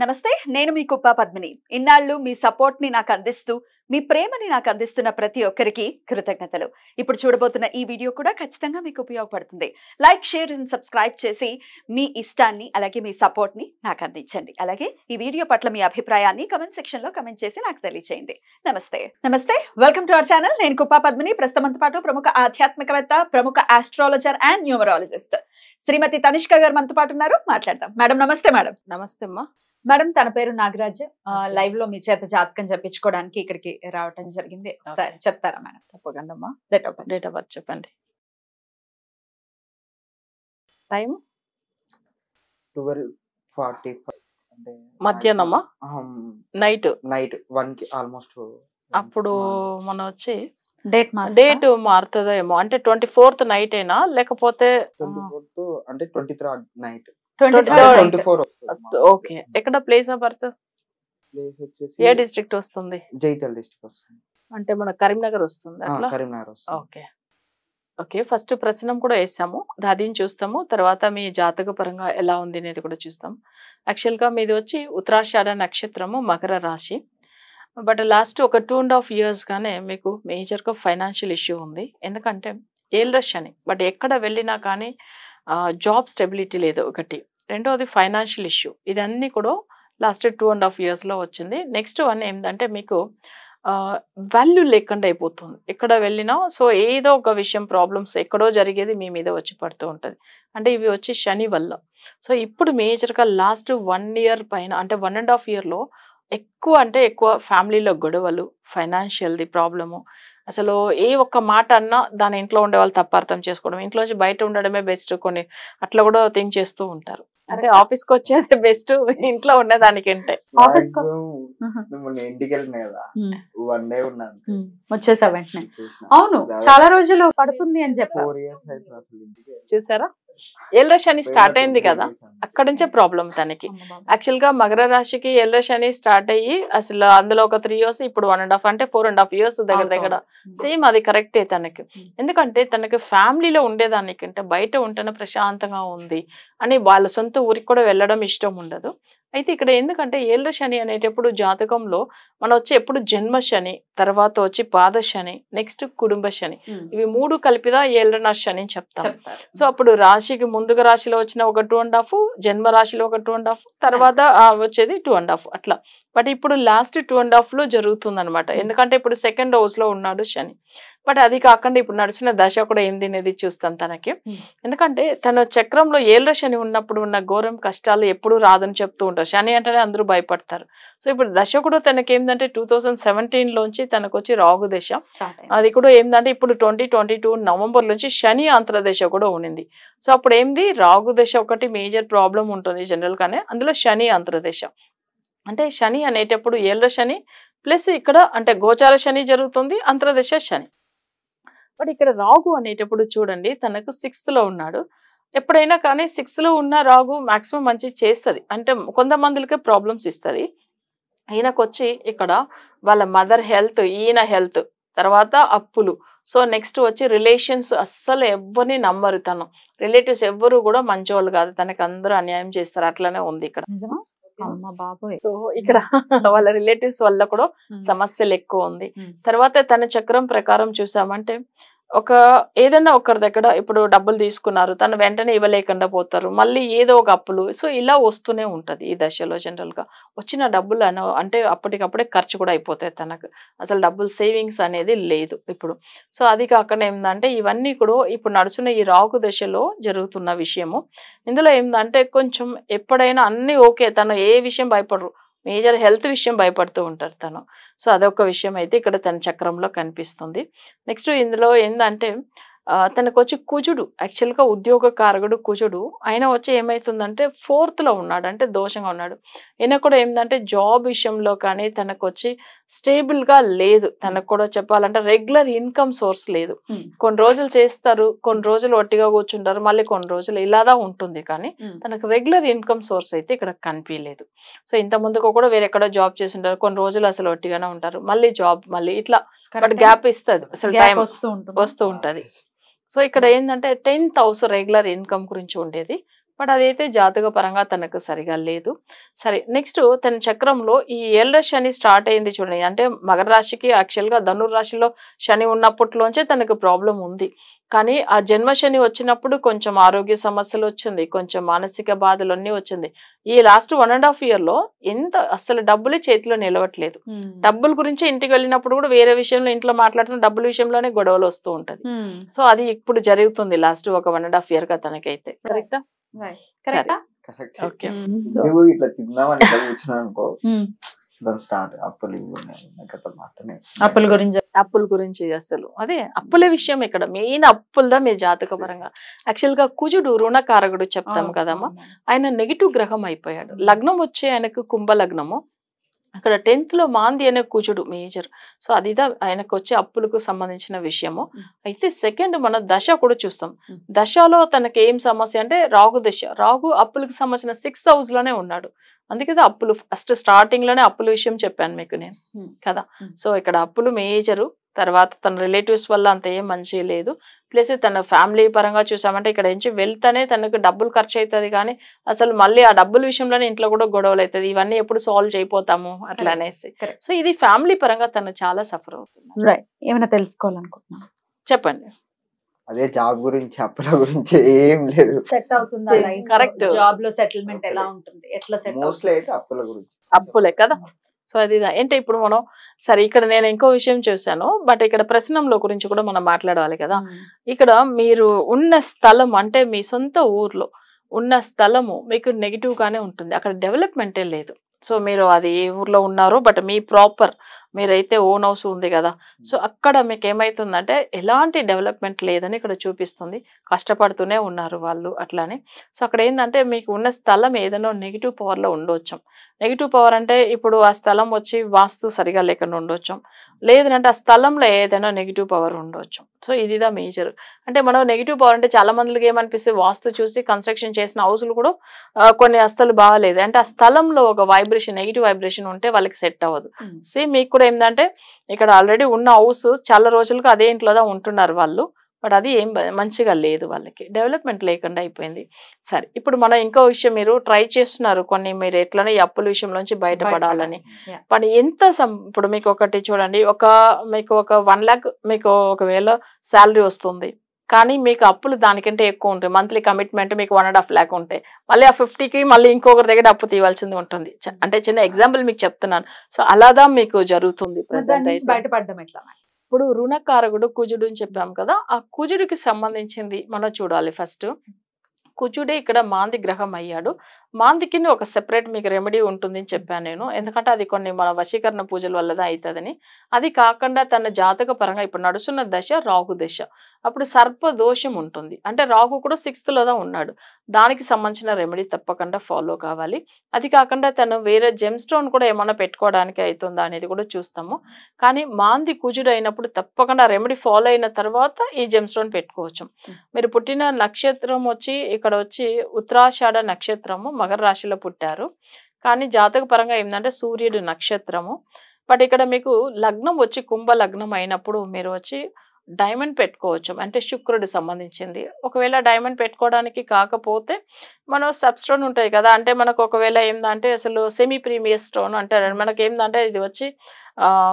నమస్తే, నేను మీ కుప్ప పద్మిని. ఇన్నాళ్ళు మీ సపోర్ట్ ని నాకు అందిస్తూ, మీ ప్రేమని నాకు అందిస్తున్న ప్రతి ఒక్కరికి కృతజ్ఞతలు. ఇప్పుడు చూడబోతున్న ఈ వీడియో కూడా ఖచ్చితంగా మీకు ఉపయోగపడుతుంది. లైక్, షేర్ అండ్ సబ్స్క్రైబ్ చేసి మీ ఇష్టాన్ని అలాగే మీ సపోర్ట్ ని నాకు అందించండి. అలాగే ఈ వీడియో పట్ల మీ అభిప్రాయాన్ని కమెంట్ సెక్షన్ లో కమెంట్ చేసి నాకు తెలియజేయండి. నమస్తే, వెల్కమ్ టు అవర్ ఛానల్. నేను కుప్ప పద్మిని. ప్రస్తుతంతో పాటు ప్రముఖ ఆధ్యాత్మికవేత్త, ప్రముఖ ఆస్ట్రాలజర్ అండ్ న్యూమరాలజిస్ట్ శ్రీమతి తనిష్క గారు మనతో పాటు ఉన్నారు. మాట్లాడదాం. మేడం నమస్తే. మేడం నమస్తే అమ్మా. మేడం, తన పేరు నాగరాజ్. లైవ్ లో మీ చేత జాతకం చెప్పించుకోవడానికి ఇక్కడికి రావటం జరిగింది. ఒకసారి చెప్తారా మేడం? తప్పకుండా అమ్మా. డేట్ ఆఫ్ బర్త్ చెప్పండి. టైం 12:45 అంటే మధ్యాహ్నమా? నైట్ 1 కి ఆల్మోస్ట్. అప్పుడు మనం వచ్చి డేట్ మారుతుందేమో. అంటే 24th నైట్ అయినా లేకపోతే 24th అంటే 23rd నైట్ 24 ఓకే. ఎక్కడ ప్లేస్ ఆఫ్ బర్త్? ప్లేస్ వచ్చేసి ఏ డిస్ట్రిక్ట్ వస్తుంది? జైతల్ డిస్ట్రిక్ట్ వస్తుంది. అంటే మన కరీంనగర్ వస్తుంది అట్లా. కరీంనగర్ వస్తుంది. Okay okay. ఫస్ట్ ప్రశ్నం కూడా వేసాము, అది చూస్తాము. తర్వాత మీ జాతక పరంగా ఎలా ఉంది అనేది కూడా చూస్తాం. యాక్చువల్గా మీది వచ్చి ఉత్తరాషాఢ నక్షత్రము, మకర రాశి. బట్ లాస్ట్ ఒక 2.5 years గానే మీకు మేజర్గా ఫైనాన్షియల్ ఇష్యూ ఉంది. ఎందుకంటే ఏళ్ళ శని, బట్ ఎక్కడ వెళ్ళినా కానీ జాబ్ స్టెబిలిటీ లేదు ఒకటి. రెండోది ఫైనాన్షియల్ ఇష్యూ. ఇదన్నీ కూడా లాస్ట్ 2.5 yearsలో వచ్చింది. నెక్స్ట్ వన్ ఏంటంటే మీకు వాల్యూ లేకుండా అయిపోతుంది ఎక్కడ వెళ్ళినా. సో ఏదో ఒక విషయం ప్రాబ్లమ్స్ ఎక్కడో జరిగేది మీ మీద వచ్చి పడుతూ ఉంటుంది. అంటే ఇవి వచ్చి శని వల్ల. సో ఇప్పుడు మేజర్గా లాస్ట్ 1 year పైన, అంటే 1.5 yearలో ఎక్కువ ఫ్యామిలీలో గొడవలు, ఫైనాన్షియల్ది ప్రాబ్లము. అసలు ఏ ఒక్క మాట అన్నా దాని ఇంట్లో ఉండే వాళ్ళు తప్ప అర్థం చేసుకోవడం, ఇంట్లోంచి బయట ఉండడమే బెస్ట్, కొన్ని అట్లా కూడా థింక్ చేస్తూ ఉంటారు. అంటే ఆఫీస్కి వచ్చేది బెస్ట్, ఇంట్లో ఉండేదానికంటే. ఇంటికి వెళ్ళిన కదా, 1 day ఉన్నాను, వచ్చేసా వెంటనే. అవును, చాలా రోజులు పడుతుంది అని చెప్పారు. 4 years అయితే అసలు ఇంటికి చూసారా, ఏళ్ళ శని స్టార్ట్ అయింది కదా, అక్కడ నుంచే ప్రాబ్లం తనకి. యాక్చువల్గా మకర రాశికి ఏళ్ళ శని స్టార్ట్ అయ్యి అసలు అందులో ఒక 3 years, ఇప్పుడు 1.5 అంటే 4.5 years దగ్గర సేమ్ అది కరెక్టే తనకి. ఎందుకంటే తనకి ఫ్యామిలీలో ఉండేదానికంటే బయట ఉంటేనే ప్రశాంతంగా ఉంది అని వాళ్ళ సొంత ఊరికి కూడా వెళ్ళడం ఇష్టం ఉండదు. అయితే ఇక్కడ ఎందుకంటే ఏళ్ళ శని అనేటప్పుడు జాతకంలో మనం వచ్చి ఎప్పుడు జన్మ శని, తర్వాత వచ్చి పాద శని, నెక్స్ట్ కుటుంబ శని, ఇవి 3 కలిపిదా ఏళ్ళ శని అని చెప్తాం. సో అప్పుడు రాశికి ముందుగా రాశిలో వచ్చిన ఒక 2.5, జన్మ రాశిలో ఒక 2.5, తర్వాత వచ్చేది 2.5 అట్లా. బట్ ఇప్పుడు లాస్ట్ 2.5లో జరుగుతుంది అనమాట. ఎందుకంటే ఇప్పుడు 2nd house ఉన్నాడు శని. బట్ అది కాకుండా ఇప్పుడు నడిచిన దశ కూడా ఏంది అనేది చూస్తాం తనకి. ఎందుకంటే తన చక్రంలో ఏళ్ళ శని ఉన్నప్పుడు ఉన్న ఘోరం కష్టాలు ఎప్పుడు రాదని చెప్తూ ఉంటారు. శని అంటేనే అందరూ భయపడతారు. సో ఇప్పుడు దశ కూడా తనకి ఏంటంటే 2017లోంచి తనకు వచ్చి రాహు దశ. అది కూడా ఏంటంటే ఇప్పుడు 2022 నవంబర్ నుంచి శని అంతర్దశ కూడా ఉండింది. సో అప్పుడు ఏంది, రాహు దశ ఒకటి మేజర్ ప్రాబ్లం ఉంటుంది జనరల్గానే, అందులో శని అంతర్దశ. అంటే శని అనేటప్పుడు ఏళ్ళ శని ప్లస్ ఇక్కడ అంటే గోచార శని జరుగుతుంది, అంతర్దశ శని. బట్ ఇక్కడ రాహు అనేటప్పుడు చూడండి, తనకు 6th లో ఉన్నాడు. ఎప్పుడైనా కానీ 6th లో ఉన్న రాహు మాక్సిమం మంచి చేస్తుంది, అంటే కొంతమందికి ప్రాబ్లమ్స్ ఇస్తుంది. ఈయనకు వచ్చి ఇక్కడ వాళ్ళ మదర్ హెల్త్, ఈయన హెల్త్, తర్వాత అప్పులు. సో నెక్స్ట్ వచ్చి రిలేషన్స్, అస్సలు ఎవరిని నమ్మరు తను. రిలేటివ్స్ ఎవ్వరు కూడా మంచోళ్ళు కాదు, తనకి అందరూ అన్యాయం చేస్తారు, అట్లనే ఉంది ఇక్కడ. సో ఇక్కడ వాళ్ళ రిలేటివ్స్ వల్ల కూడా సమస్యలు ఎక్కువ ఉంది. తర్వాత తన చక్రం ప్రకారం చూసామంటే ఒక ఏదైనా ఒకరి దగ్గర ఇప్పుడు డబ్బులు తీసుకున్నారు, తను వెంటనే ఇవ్వలేకుండా పోతారు, మళ్ళీ ఏదో ఒక అప్పులు. సో ఇలా వస్తూనే ఉంటది ఈ దశలో. జనరల్ గా వచ్చిన డబ్బులు అంటే అప్పటికప్పుడే ఖర్చు కూడా అయిపోతాయి తనకు, అసలు డబ్బులు సేవింగ్స్ అనేది లేదు ఇప్పుడు. సో అది కాకుండా ఏంటంటే ఇవన్నీ కూడా ఇప్పుడు నడుచున్న ఈ రాహు దశలో జరుగుతున్న విషయము. ఇందులో ఏంటంటే కొంచెం ఎప్పుడైనా అన్ని ఓకే, తను ఏ విషయం భయపడరు, మేజర్ హెల్త్ విషయం భయపడుతూ ఉంటారు తను. సో అదొక విషయం అయితే ఇక్కడ తన చక్రంలో కనిపిస్తుంది. నెక్స్ట్ ఇందులో ఏంటంటే తనకు వచ్చి కుజుడు, యాక్చువల్గా ఉద్యోగ కారకుడు కుజుడు, ఆయన వచ్చి ఏమవుతుందంటే 4th లో ఉన్నాడు, అంటే దోషంగా ఉన్నాడు. ఈయన కూడా ఏంటంటే జాబ్ విషయంలో కానీ తనకు వచ్చి స్టేబుల్గా లేదు. తనకు కూడా చెప్పాలంటే రెగ్యులర్ ఇన్కమ్ సోర్స్ లేదు. కొన్ని రోజులు చేస్తారు, కొన్ని రోజులు ఒట్టిగా కూర్చుంటారు, మళ్ళీ కొన్ని రోజులు ఇలాదా ఉంటుంది, కానీ తనకు రెగ్యులర్ ఇన్కమ్ సోర్స్ అయితే ఇక్కడ కనిపించలేదు. సో ఇంత ముందుకు కూడా వేరెక్కడో జాబ్ చేసి ఉంటారు, కొన్ని రోజులు అసలు ఒట్టిగానే ఉంటారు, మళ్ళీ జాబ్, మళ్ళీ ఇట్లా గ్యాప్ ఇస్తుంది, అసలు టైం వస్తూ ఉంటుంది. సో ఇక్కడ ఏంటంటే 10th house రెగ్యులర్ ఇన్కమ్ గురించి ఉండేది, బట్ అదైతే జాతక పరంగా తనకు సరిగా లేదు. సరే, నెక్స్ట్ తన చక్రంలో ఈ ఏళ్ళ శని స్టార్ట్ అయింది చూడండి. అంటే మకర రాశికి యాక్చువల్గా ధనుర్రాశిలో శని ఉన్నప్పట్లోంచే తనకు ప్రాబ్లం ఉంది. కానీ ఆ జన్మ శని వచ్చినప్పుడు కొంచెం ఆరోగ్య సమస్యలు వచ్చింది, కొంచెం మానసిక బాధలు అన్నీ వచ్చింది. ఈ లాస్ట్ 1.5 year లో ఎంత అసలు డబ్బులే చేతిలో నిలవట్లేదు. డబ్బుల గురించి ఇంటికి వెళ్ళినప్పుడు కూడా వేరే విషయంలో ఇంట్లో మాట్లాడుతున్న డబ్బుల విషయంలోనే గొడవలు వస్తూ ఉంటది. సో అది ఇప్పుడు జరుగుతుంది లాస్ట్ ఒక 1.5 year గా తనకైతే. కరెక్టా? కరెక్టా? కరెక్ట్. ఓకే. నువ్వు ఇట్లా తిందామని ఇట్లా కూర్చున్నావు అనుకో, దాని స్టార్ట్ అప్పులు మాత్రమే. అప్పుల గురించి అప్పుల గురించి అసలు అదే అప్పుల విషయం ఇక్కడ మెయిన్ అప్పులదా మీ జాతక పరంగా. యాక్చువల్ గా కుజుడు రుణకారకుడు చెప్తాం కదమ్మా, ఆయన నెగిటివ్ గ్రహం అయిపోయాడు. లగ్నం వచ్చే ఆయనకు కుంభ లగ్నము, అక్కడ 10th లో మాంది అనే కుజుడు మేజర్. సో అదిదా ఆయనకు వచ్చే అప్పులకు సంబంధించిన విషయము. అయితే సెకండ్ మన దశ కూడా చూస్తాం. దశలో తనకి ఏం సమస్య అంటే రాహు దశ. రాహు అప్పులకు సంబంధించిన 6th house లోనే ఉన్నాడు. అందుకే అప్పులు ఫస్ట్ స్టార్టింగ్ లోనే అప్పుల విషయం చెప్పాను మీకు నేను కదా. సో ఇక్కడ అప్పులు మేజరు. తర్వాత తన రిలేటివ్స్ వల్ల అంత ఏం మంచి లేదు. ప్లస్ తన ఫ్యామిలీ పరంగా చూసామంటే ఇక్కడ నుంచి వెళ్తానే తనకు డబ్బులు ఖర్చు అవుతుంది, కానీ అసలు మళ్ళీ ఆ డబ్బుల విషయంలోనే ఇంట్లో కూడా గొడవలు అవుతుంది. ఇవన్నీ ఎప్పుడు సాల్వ్ చేయపోతాము అట్లా అనేసి. సో ఇది ఫ్యామిలీ పరంగా తను చాలా సఫర్ అవుతుంది. రైట్, ఏమైనా తెలుసుకోవాలనుకుంటున్నాను చెప్పండి. అదే జాబ్ గురించి అప్పుల గురించి ఏం లేదు. సెట్ అవుతుందా లైఫ్? కరెక్ట్. జాబ్ లో సెటిల్మెంట్ ఎలా ఉంటుంది, ఎట్లా సెట్ మోస్ట్లీ అయితే అప్పుల గురించి. అప్పులే కదా. సో అది ఏంటంటే ఇప్పుడు మనం సరే ఇక్కడ నేను ఇంకో విషయం చూసాను, బట్ ఇక్కడ ప్రశ్నంలో గురించి కూడా మనం మాట్లాడాలి కదా. ఇక్కడ మీరు ఉన్న స్థలం అంటే మీ సొంత ఊర్లో ఉన్న స్థలము మీకు నెగిటివ్ గానే ఉంటుంది, అక్కడ డెవలప్మెంటే లేదు. సో మీరు అది ఏ ఊర్లో ఉన్నారో బట్ మీ ప్రాపర్ మీరైతే ఓన్ హౌస్ ఉంది కదా, సో అక్కడ మీకు ఏమైతుందంటే ఎలాంటి డెవలప్మెంట్ లేదని ఇక్కడ చూపిస్తుంది. కష్టపడుతూనే ఉన్నారు వాళ్ళు అట్లానే. సో అక్కడ ఏంటంటే మీకు ఉన్న స్థలం ఏదైనా నెగిటివ్ పవర్లో ఉండొచ్చు. నెగిటివ్ పవర్ అంటే ఇప్పుడు ఆ స్థలం వచ్చి వాస్తు సరిగా లేకుండా ఉండొచ్చు, లేదంటే ఆ స్థలంలో ఏదైనా నెగిటివ్ పవర్ ఉండొచ్చు. సో ఇదిదా మేజర్. అంటే మనం నెగిటివ్ పవర్ అంటే చాలా మందికి ఏమనిపిస్తుంది, వాస్తు చూసి కన్స్ట్రక్షన్ చేసిన హౌస్లు కూడా కొన్ని అస్తలు బాగాలేదు అంటే ఆ స్థలంలో ఒక వైబ్రేషన్ నెగిటివ్ వైబ్రేషన్ ఉంటే వాళ్ళకి సెట్ అవ్వదు. సేమ్ మీకు కూడా ఏంటంటే ఇక్కడ ఆల్రెడీ ఉన్న హౌస్ చాలా రోజులుగా అదే ఇంట్లోదా ఉంటున్నారు వాళ్ళు, బట్ అది ఏం మంచిగా లేదు, వాళ్ళకి డెవలప్మెంట్ లేకుండా అయిపోయింది. సరే, ఇప్పుడు మనం ఇంకో విషయం మీరు ట్రై చేస్తున్నారు కొన్ని, మీరు ఎట్లనే ఈ అప్పుల విషయంలోంచి బయటపడాలని. కానీ ఎంత ఇప్పుడు మీకు ఒకటి చూడండి, మీకు ఒక 1 lakh మీకు ఒకవేళ శాలరీ వస్తుంది, కానీ మీకు అప్పులు దానికంటే ఎక్కువ ఉంటాయి. మంత్లీ కమిట్మెంట్ మీకు 1.5 lakh ఉంటాయి, మళ్ళీ ఆ 50కి మళ్ళీ ఇంకొకరి దగ్గర అప్పు తీయవలసింది ఉంటుంది. అంటే చిన్న ఎగ్జాంపుల్ మీకు చెప్తున్నాను. సో అలాదా మీకు జరుగుతుంది ప్రెసెంట్ అయితే. బయటపడడం ఎట్లా? ఇప్పుడు రుణకారకుడు కుజుడు అని చెప్పాం కదా, ఆ కుజుడికి సంబంధించింది మనం చూడాలి. ఫస్ట్ కుజుడే ఇక్కడ మాంది గ్రహం అయ్యాడు. మాందికి ఒక సెపరేట్ మీకు రెమెడీ ఉంటుంది అని చెప్పాను నేను, ఎందుకంటే అది కొన్ని మన వశీకరణ పూజల వల్లదా అవుతుందని. అది కాకుండా తన జాతక పరంగా ఇప్పుడు నడుస్తున్న దశ రాహు దశ, అప్పుడు సర్ప దోషం ఉంటుంది. అంటే రాహు కూడా 6th లోదా ఉన్నాడు, దానికి సంబంధించిన రెమెడీ తప్పకుండా ఫాలో కావాలి. అది కాకుండా తను వేరే జెమ్ స్టోన్ కూడా ఏమన్నా పెట్టుకోవడానికి అవుతుందా అనేది కూడా చూస్తాము. కానీ మాంది కుజుడు అయినప్పుడు తప్పకుండా రెమెడీ ఫాలో అయిన తర్వాత ఈ జెమ్ స్టోన్ పెట్టుకోవచ్చు. మీరు పుట్టిన నక్షత్రం వచ్చి ఇక్కడ వచ్చి ఉత్తరాషాఢ నక్షత్రము, మకర రాశిలో పుట్టారు. కానీ జాతక పరంగా ఏంటంటే సూర్యుడు నక్షత్రము. బట్ ఇక్కడ మీకు లగ్నం వచ్చి కుంభ లగ్నం అయినప్పుడు మీరు వచ్చి డైమండ్ పెట్టుకోవచ్చు, అంటే శుక్రుడు సంబంధించింది. ఒకవేళ డైమండ్ పెట్టుకోవడానికి కాకపోతే మనం సబ్ స్టోన్ ఉంటాయి కదా, అంటే మనకు ఒకవేళ ఏంటంటే అసలు సెమీ ప్రీమియర్ స్టోన్ అంటే మనకి ఏంటంటే ఇది వచ్చి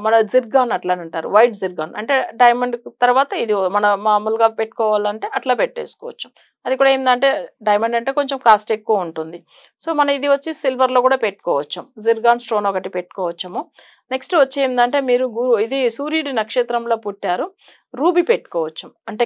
మన జిర్గాన్ అట్లా అంటారు, వైట్ జిర్గాన్ అంటే డైమండ్ తర్వాత ఇది మన మామూలుగా పెట్టుకోవాలంటే అట్లా పెట్టేసుకోవచ్చు. అది కూడా ఏంటంటే డైమండ్ అంటే కొంచెం కాస్ట్ ఎక్కువ ఉంటుంది. సో మన ఇది వచ్చి సిల్వర్లో కూడా పెట్టుకోవచ్చు, జిర్గాన్ స్టోన్ ఒకటి పెట్టుకోవచ్చము. నెక్స్ట్ వచ్చి ఏంటంటే మీరు ఇది సూర్యుడి నక్షత్రంలో పుట్టారు, రూబీ పెట్టుకోవచ్చు, అంటే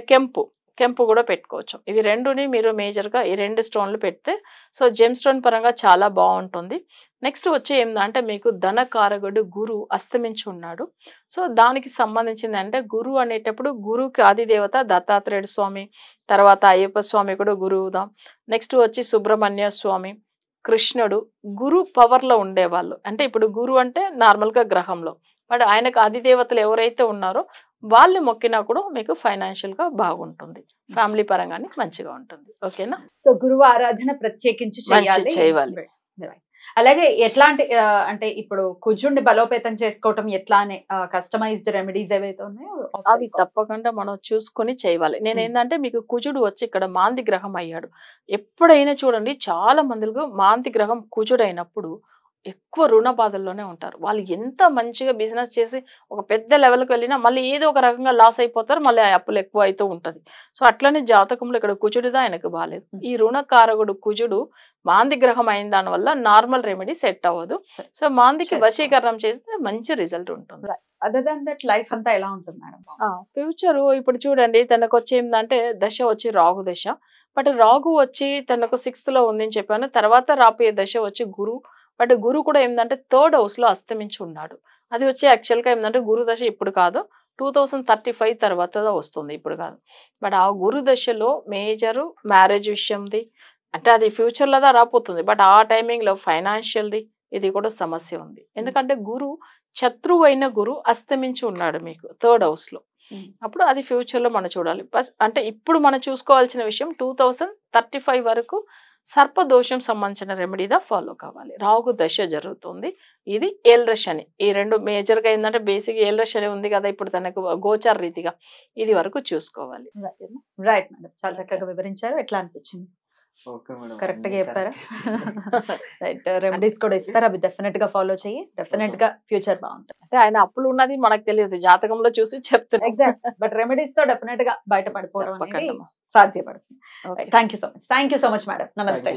కెంపు కూడా పెట్టుకోవచ్చు. ఇవి రెండుని మీరు మేజర్గా ఈ 2 స్టోన్లు పెడితే సో జెమ్ స్టోన్ పరంగా చాలా బాగుంటుంది. నెక్స్ట్ వచ్చి ఏంటంటే మీకు ధనకారకుడు గురు అస్తమించి ఉన్నాడు. సో దానికి సంబంధించింది అంటే గురువు అనేటప్పుడు గురువుకి ఆదిదేవత దత్తాత్రేయుడు స్వామి, తర్వాత అయ్యప్ప స్వామి కూడా గురువుదా. నెక్స్ట్ వచ్చి సుబ్రహ్మణ్య స్వామి, కృష్ణుడు గురు పవర్లో ఉండేవాళ్ళు. అంటే ఇప్పుడు గురు అంటే నార్మల్గా గ్రహంలో, బట్ ఆయనకు అధిదేవతలు ఎవరైతే ఉన్నారో వాళ్ళు మొక్కినా కూడా మీకు ఫైనాన్షియల్ గా బాగుంటుంది, ఫ్యామిలీ పరంగానే మంచిగా ఉంటుంది. ఓకేనా? సో గురువు ఆరాధన ప్రత్యేకించి చేయాలి. అలాగే ఎట్లాంటి అంటే ఇప్పుడు కుజుండి బలోపేతం చేసుకోవటం ఎట్లానే కస్టమైజ్డ్ రెమెడీస్ ఏవైతే ఉన్నాయో అవి తప్పకుండా మనం చూసుకొని చేయాలి. నేను ఏంటంటే మీకు కుజుడు వచ్చి ఇక్కడ మాంది గ్రహం అయ్యాడు. ఎప్పుడైనా చూడండి చాలా మందికి మాంది గ్రహం కుజుడు అయినప్పుడు ఎక్కువ రుణ బాధల్లోనే ఉంటారు. వాళ్ళు ఎంత మంచిగా బిజినెస్ చేసి ఒక పెద్ద లెవెల్కి వెళ్ళినా మళ్ళీ ఏదో ఒక రకంగా లాస్ అయిపోతారు. మళ్ళీ ఆ అప్పులు ఎక్కువ అవుతూ ఉంటుంది. సో అట్లనే జాతకంలో ఇక్కడ కుజుడిదా ఆయనకు బాగాలేదు. ఈ రుణకారకుడు కుజుడు మాంది గ్రహం అయిన దానివల్ల నార్మల్ రెమెడీ సెట్ అవ్వదు. సో మాందికి వశీకరణం చేస్తే మంచి రిజల్ట్ ఉంటుంది. అదర్ దాన్ దట్ లైఫ్ అంతా ఎలా ఉంటుంది మేడం? ఫ్యూచర్ ఇప్పుడు చూడండి తనకు వచ్చి ఏంటంటే దశ వచ్చి రాహు దశ. బట్ రాహు వచ్చి తనకు 6th లో ఉంది అని చెప్పాను. తర్వాత రాబోయే దశ వచ్చి గురు. బట్ గురు కూడా ఏంటంటే 3rd house లో అస్తమించి ఉన్నాడు. అది వచ్చి యాక్చువల్గా ఏంటంటే గురు దశ ఇప్పుడు కాదు, 2035 తర్వాత వస్తుంది, ఇప్పుడు కాదు. బట్ ఆ గురు దశలో మేజరు మ్యారేజ్ విషయంది అంటే అది ఫ్యూచర్లో రాపోతుంది. బట్ ఆ టైమింగ్లో ఫైనాన్షియల్ది ఇది కూడా సమస్య ఉంది. ఎందుకంటే గురు శత్రువు అయిన గురు అస్తమించి ఉన్నాడు మీకు 3rd house లో. అప్పుడు అది ఫ్యూచర్లో మనం చూడాలి. అంటే ఇప్పుడు మనం చూసుకోవాల్సిన విషయం 2035 వరకు సర్పదోషం సంబంధించిన రెమెడీదా ఫాలో కావాలి. రాహు దశ జరుగుతుంది. ఇది ఏళ్ళ శని. ఈ రెండు మేజర్గా ఏంటంటే బేసిక్ ఏళ్ళ శని ఉంది కదా ఇప్పుడు తనకు గోచార రీతిగా ఇది వరకు చూసుకోవాలి. రైట్ మేడం, చాలా చక్కగా వివరించారు. ఎట్లా అనిపించింది? కరెక్ట్ గా చెప్పారా? రైట్, రెమెడీస్ కూడా ఇస్తారు, అవి డెఫినెట్ గా ఫాలో చెయ్యి, డెఫినెట్ గా ఫ్యూచర్ బాగుంటుంది. అంటే ఆయన అప్పులు ఉన్నది మనకు తెలియదు, జాతకంలో చూసి చెప్తున్నా. ఎగ్జాక్ట్, బట్ రెమెడీస్ తో డెఫినెట్ గా బయటపడిపోవడం అనేది సాధ్యపడుతుంది. Thank you so much. Thank you so much madam. నమస్తే.